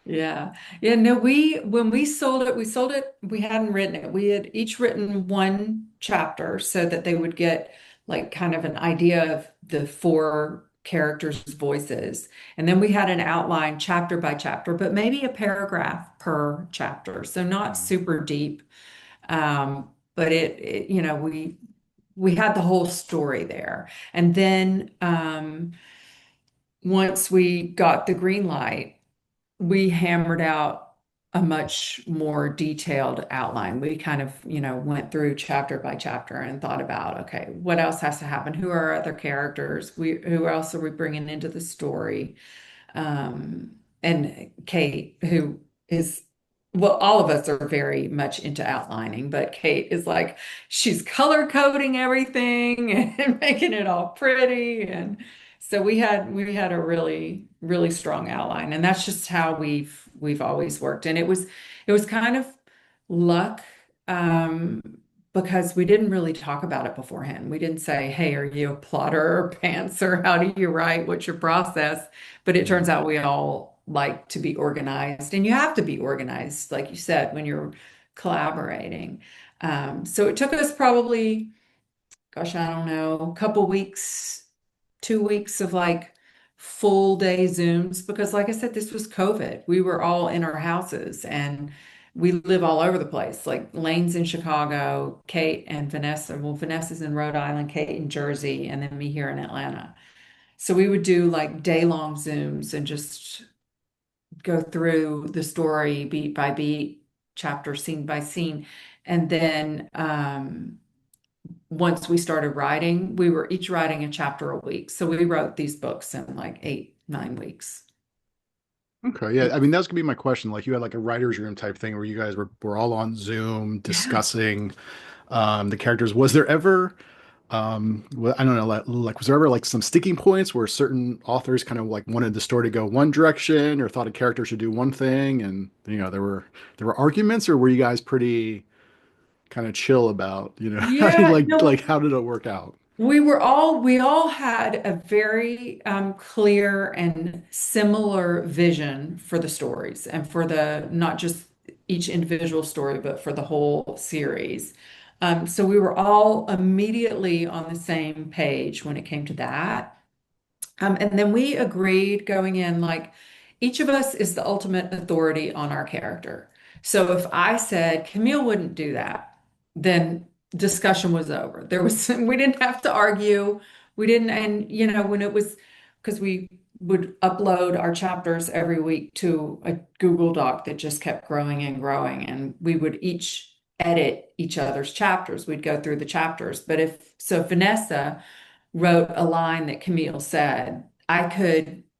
Yeah. Yeah, no, when we sold it, we hadn't written it. We had each written one chapter so that they would get like kind of an idea of the four characters' voices. And then we had an outline chapter by chapter, but maybe a paragraph per chapter. So not Hmm. super deep. But we had the whole story there. And then once we got the green light, we hammered out a much more detailed outline. We kind of, went through chapter by chapter and thought about, okay, what else has to happen? Who are our other characters? Who else are we bringing into the story? Um, and Kate, who is, well, all of us are very much into outlining, but Kate is like, she's color coding everything and making it all pretty. And so we had a really, really strong outline. And that's just how we've always worked. And it was kind of luck. Um, because we didn't really talk about it beforehand. We didn't say, hey, are you a plotter or pantser? How do you write? What's your process? But it turns Hmm. out we all like to be organized, and you have to be organized, like you said, when you're collaborating. So it took us probably, gosh, I don't know, a couple weeks, 2 weeks of like full day Zooms because, like I said, this was COVID. We were all in our houses and we live all over the place. Like Lane's in Chicago, Kate and Vanessa. Well, Vanessa's in Rhode Island, Kate in Jersey, and then me here in Atlanta. So we would do like day-long Zooms and just go through the story beat by beat, chapter scene by scene. And then once we started writing, we were each writing a chapter a week. So we wrote these books in like 8, 9 weeks. Okay, yeah. I mean, that's gonna be my question. Like, you had like a writer's room type thing where you guys were all on Zoom Yeah. discussing the characters. Was there ever well, I don't know, like was there ever like some sticking points where certain authors kind of like wanted the story to go one direction or thought a character should do one thing, and there were arguments, or were you guys pretty kind of chill about, Yeah, like no, how did it work out? we all had a very clear and similar vision for the stories and for the not just each individual story, but for the whole series. So we were all immediately on the same page when it came to that. And then we agreed going in, like, each of us is the ultimate authority on our character. So if I said Camille wouldn't do that, then discussion was over. We didn't have to argue. We didn't, and when it was, because we would upload our chapters every week to a Google Doc that just kept growing and growing, and we would each edit each other's chapters. We'd go through the chapters. But if Vanessa wrote a line that Camille said, I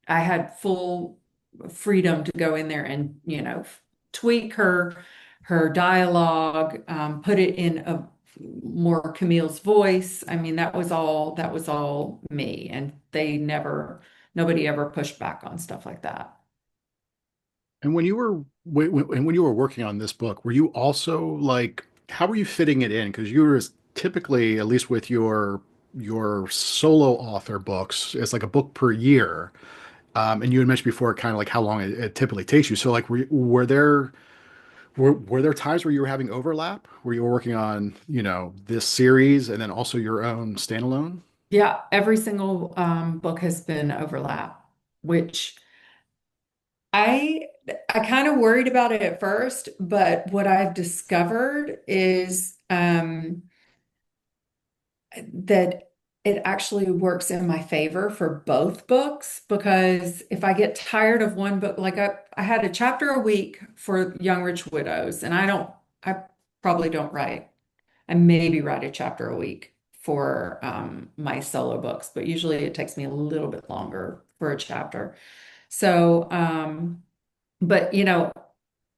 had full freedom to go in there and, tweak her dialogue, put it in a more Camille's voice. I mean, that was all me. And nobody ever pushed back on stuff like that. And when you were working on this book, were you also like, how were you fitting it in? Because you were typically, at least with your solo author books, it's like a book per year. And you had mentioned before kind of like how long it typically takes you. So like were there times where you were having overlap, where you were working on, this series and then also your own standalone? Yeah, every single book has been overlap, which I I kind of worried about it at first, but what I've discovered is that it actually works in my favor for both books because if I get tired of one book, like I had a chapter a week for Young Rich Widows, and I probably don't write. I maybe write a chapter a week for my solo books, but usually it takes me a little bit longer for a chapter. So, but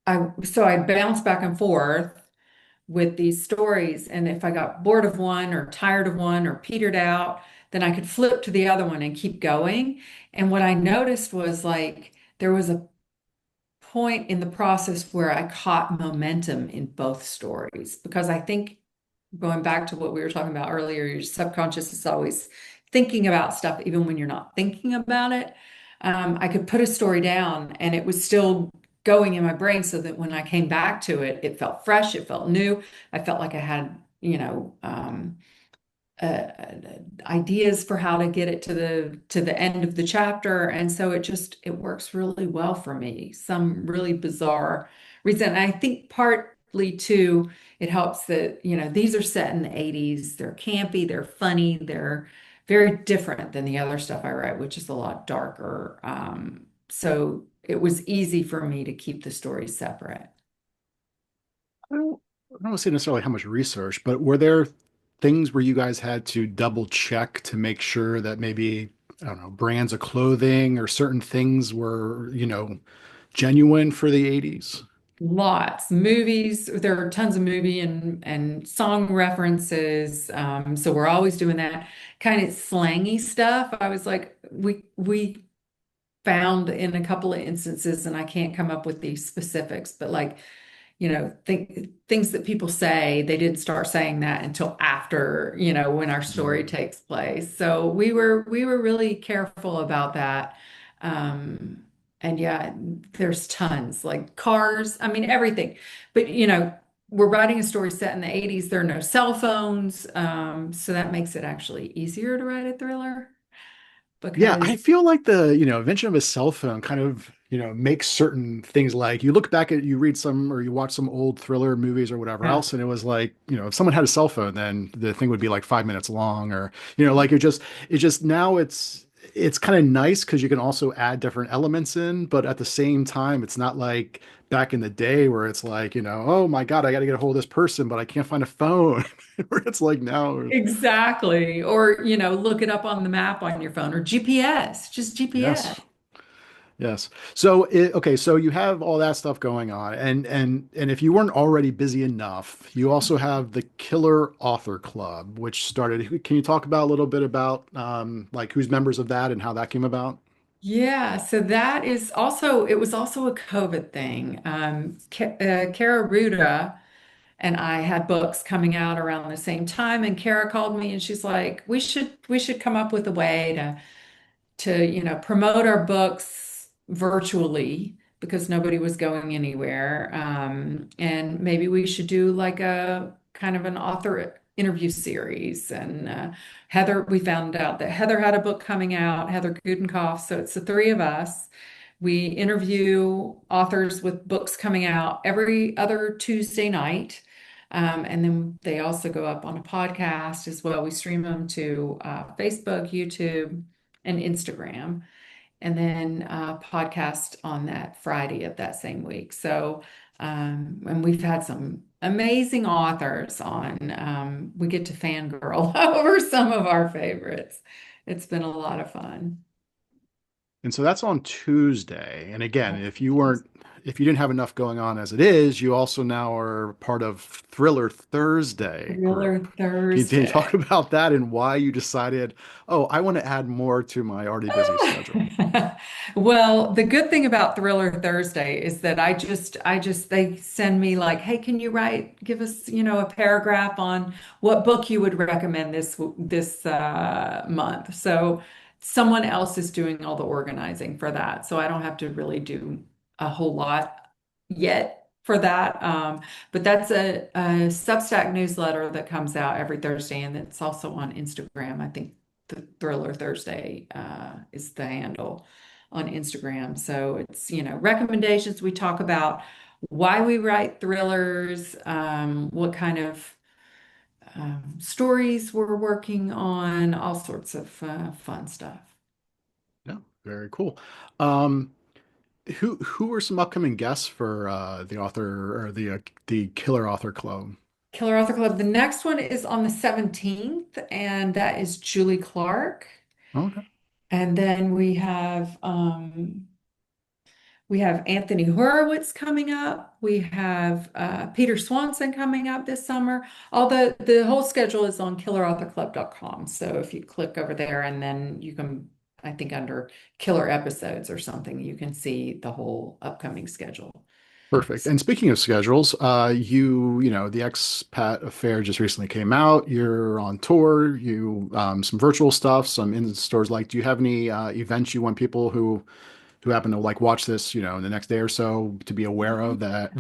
I bounce back and forth with these stories. And if I got bored of one or tired of one or petered out, then I could flip to the other one and keep going. And what I noticed was like there was a point in the process where I caught momentum in both stories because I think going back to what we were talking about earlier, your subconscious is always thinking about stuff even when you're not thinking about it. I could put a story down and it was still going in my brain so that when I came back to it, it felt fresh, it felt new. I felt like I had, uh, ideas for how to get it to the end of the chapter, and so it works really well for me. Some really bizarre reason. And I think partly too, it helps that these are set in the 80s. They're campy, they're funny, they're very different than the other stuff I write, which is a lot darker. So it was easy for me to keep the stories separate. I don't say necessarily how much research, but were there things where you guys had to double check to make sure that maybe, I don't know, brands of clothing or certain things were, genuine for the 80s? Lots. Movies, there are tons of movie and song references. So we're always doing that kind of slangy stuff. I was like, we found in a couple of instances, and I can't come up with the specifics, but like things that people say, they didn't start saying that until after, when our story Mm. takes place. So we were really careful about that. Um, and yeah, there's tons like cars, I mean everything. But we're writing a story set in the 80s. There are no cell phones. So that makes it actually easier to write a thriller Yeah, I because feel like the, invention of a cell phone kind of, makes certain things like you look back at, you read some or you watch some old thriller movies or whatever yeah, else, and it was like, if someone had a cell phone, then the thing would be like 5 minutes long or, like it just now it's kind of nice because you can also add different elements in, but at the same time, it's not like back in the day where it's like, oh my God, I got to get a hold of this person, but I can't find a phone. Where it's like now, exactly. Or, look it up on the map on your phone or GPS, just GPS. yes. Yes. So okay, so you have all that stuff going on, and if you weren't already busy enough, you also have the Killer Author Club, which started. Can you talk about a little bit about like who's members of that and how that came about? Yeah, so that is also, it was also a COVID thing. Kara Ruda and I had books coming out around the same time, and Kara called me and she's like, we should come up with a way to promote our books virtually because nobody was going anywhere. And maybe we should do like a kind of an author interview series. And we found out that Heather had a book coming out, Heather Gudenkoff. So it's the three of us. We interview authors with books coming out every other Tuesday night. And then they also go up on a podcast as well. We stream them to Facebook, YouTube, and Instagram, and then podcast on that Friday of that same week. So, and we've had some amazing authors on. We get to fangirl over some of our favorites. It's been a lot of fun. And so that's on Tuesday. And again, if you didn't have enough going on as it is, you also now are part of Thriller Thursday Thriller group. Can you talk Thursday. about that and why you decided, oh, I want to add more to my already busy schedule? Well, the good thing about Thriller Thursday is that they send me like, hey, can you give us, a paragraph on what book you would recommend this month. So someone else is doing all the organizing for that. So I don't have to really do a whole lot yet for that. But that's a Substack newsletter that comes out every Thursday, and it's also on Instagram. I think the Thriller Thursday is the handle on Instagram. So it's, recommendations. We talk about why we write thrillers, what kind of stories we're working on, all sorts of fun stuff. Yeah, very cool. Um, who are some upcoming guests for the author or the Killer Author Club? Killer Author Club. The next one is on the 17th, and that is Julie Clark. Okay. And then we have Anthony Horowitz coming up. We have Peter Swanson coming up this summer. All the whole schedule is on killerauthorclub.com. So if you click over there and then you can, I think under killer episodes or something, you can see the whole upcoming schedule. Perfect. And speaking of schedules, the expat affair just recently came out. You're on tour. Some virtual stuff, some in stores. Like, do you have any events you want people who happen to like watch this, in the next day or so to be aware of that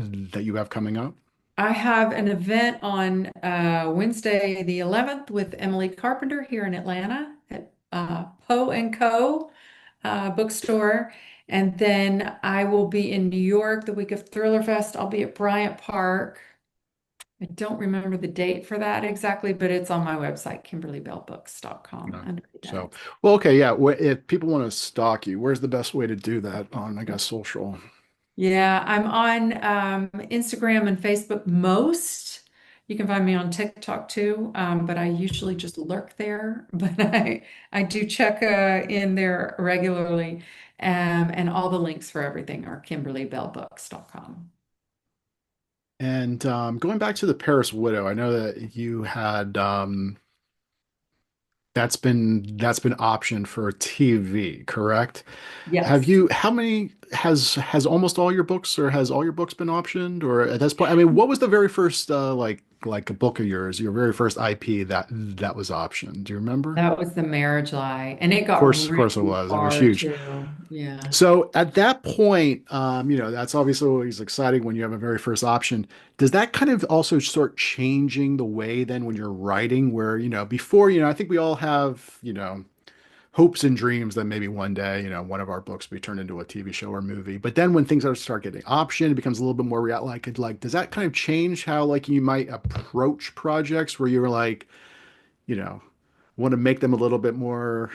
you have coming up? I have an event on Wednesday, the 11th, with Emily Carpenter here in Atlanta at Poe and Co. Bookstore. And then I will be in New York the week of Thriller Fest. I'll be at Bryant Park. I don't remember the date for that exactly, but it's on my website, kimberlybellebooks.com No. under So, events. well, okay, yeah. If people want to stalk you, where's the best way to do that on, I guess, social? Yeah, I'm on Instagram and Facebook most. You can find me on TikTok too, but I usually just lurk there. But I do check in there regularly, and all the links for everything are kimberlybellebooks.com. And going back to the Paris Widow, I know that you had that's been optioned for TV, correct? Have Yes. you, how many has almost all your books or has all your books been optioned? Or at this point, I mean, what was the very first like a book of yours, your very first IP that was optioned? Do you remember? That was the marriage lie, and it got Of course it really was. It was far huge. too. Yeah. So at that point, that's obviously always exciting when you have a very first option. Does that kind of also start changing the way then when you're writing, where, before, I think we all have, hopes and dreams that maybe one day, one of our books will be turned into a TV show or movie. But then when things start getting optioned, it becomes a little bit more real. Like, does that kind of change how like you might approach projects where you're like, you know, want to make them a little bit more,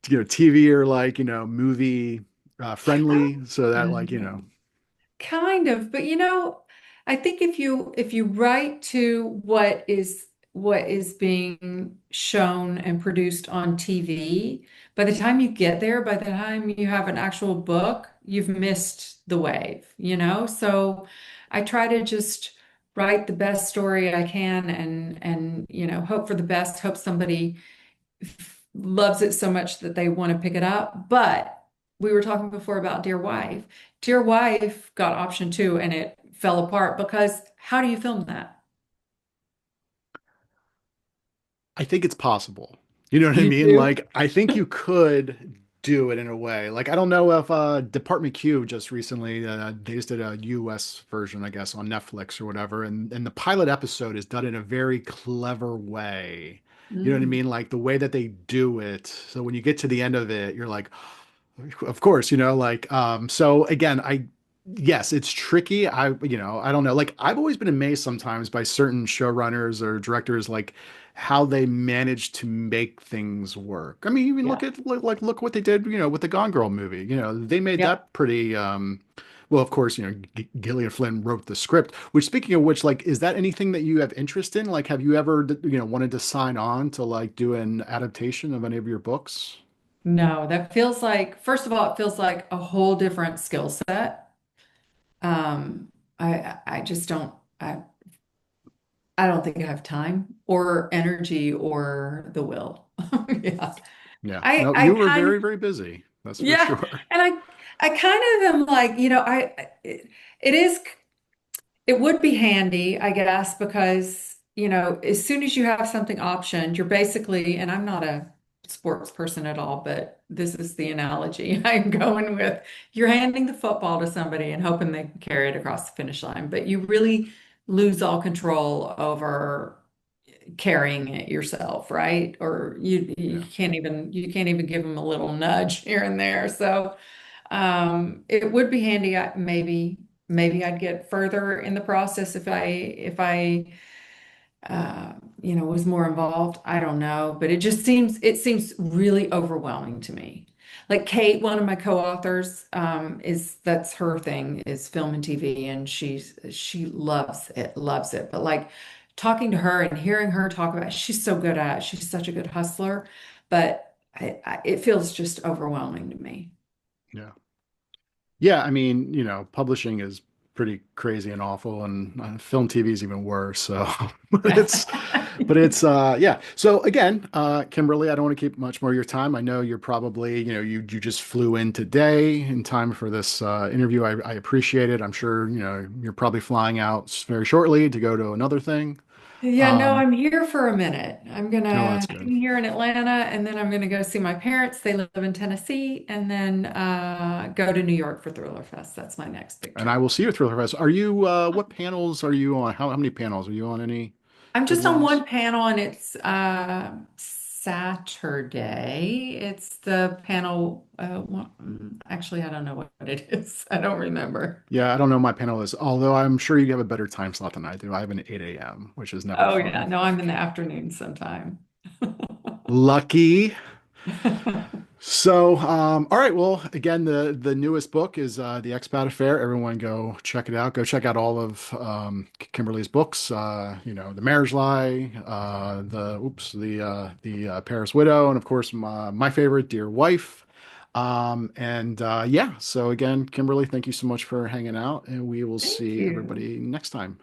TV or like, movie friendly so that like, Kind of, but I think if you write to what is being shown and produced on TV, by the time you get there, by the time you have an actual book, you've missed the wave. So I try to just write the best story I can and hope for the best, hope somebody loves it so much that they want to pick it up. But we were talking before about Dear Wife. Dear Wife got option two and it fell apart because how do you film that? I think it's possible. You know what I You mean? do? Like, I think you could do it in a way. Like, I don't know if Department Q just recently they just did a US version, I guess, on Netflix or whatever, and the pilot episode is done in a very clever way. You know what I Mm. mean? Like the way that they do it. So when you get to the end of it, you're like, of course, so again, yes, it's tricky. I don't know. Like I've always been amazed sometimes by certain showrunners or directors, like how they manage to make things work. I mean, even Yeah. look what they did, with the Gone Girl movie. They made Yep. that pretty, well, of course, Gillian Flynn wrote the script, which speaking of which, like, is that anything that you have interest in? Like, have you ever, wanted to sign on to like do an adaptation of any of your books? No, that feels like, first of all, it feels like a whole different skill set. Um, I just don't I don't think I have time or energy or the will. Yeah. Yeah. I No, I you were kind of very, very busy. That's for Yeah, sure. and I kind of am like, it is it would be handy, I guess, because as soon as you have something optioned, you're basically, and I'm not a sports person at all, but this is the analogy I'm going with. You're handing the football to somebody and hoping they can carry it across the finish line, but you really lose all control over carrying it yourself, right? Or you you Yeah. can't even you can't even give them a little nudge here and there. So it would be handy. Maybe I'd get further in the process if I uh, was more involved. I don't know, but it seems really overwhelming to me. Like Kate, one of my co-authors, that's her thing is film and TV, and she loves it. But like talking to her and hearing her talk about it, she's so good at it. She's such a good hustler, but it feels just overwhelming to me. Yeah. Yeah, I mean, publishing is pretty crazy and awful, and film TV is even worse. So, but yeah. So again, Kimberly, I don't want to keep much more of your time. I know you're probably, you just flew in today in time for this interview. I appreciate it. I'm sure, you're probably flying out very shortly to go to another thing. Yeah, no, Um, I'm here for a minute. I'm oh, gonna that's good. hang here in Atlanta and then I'm gonna go see my parents. They live in Tennessee and then go to New York for Thriller Fest. That's my next big And I trip. will see you at Thriller Fest. What panels are you on? How many panels? Are you on any I'm big just on ones? one panel and it's Saturday. It's the panel actually I don't know what it is. I don't remember. Yeah, I don't know my panel is, although I'm sure you have a better time slot than I do. I have an 8 a.m., which is never Oh yeah, fun. no, I'm in the afternoon sometime. Lucky. So, all right. Well, again, the newest book is The Expat Affair. Everyone go check it out. Go check out all of Kimberly's books. The Marriage Lie, the Paris Widow, and of course my favorite, Dear Wife. Yeah. So again, Kimberly, thank you so much for hanging out, and we will Thank see you. everybody next time.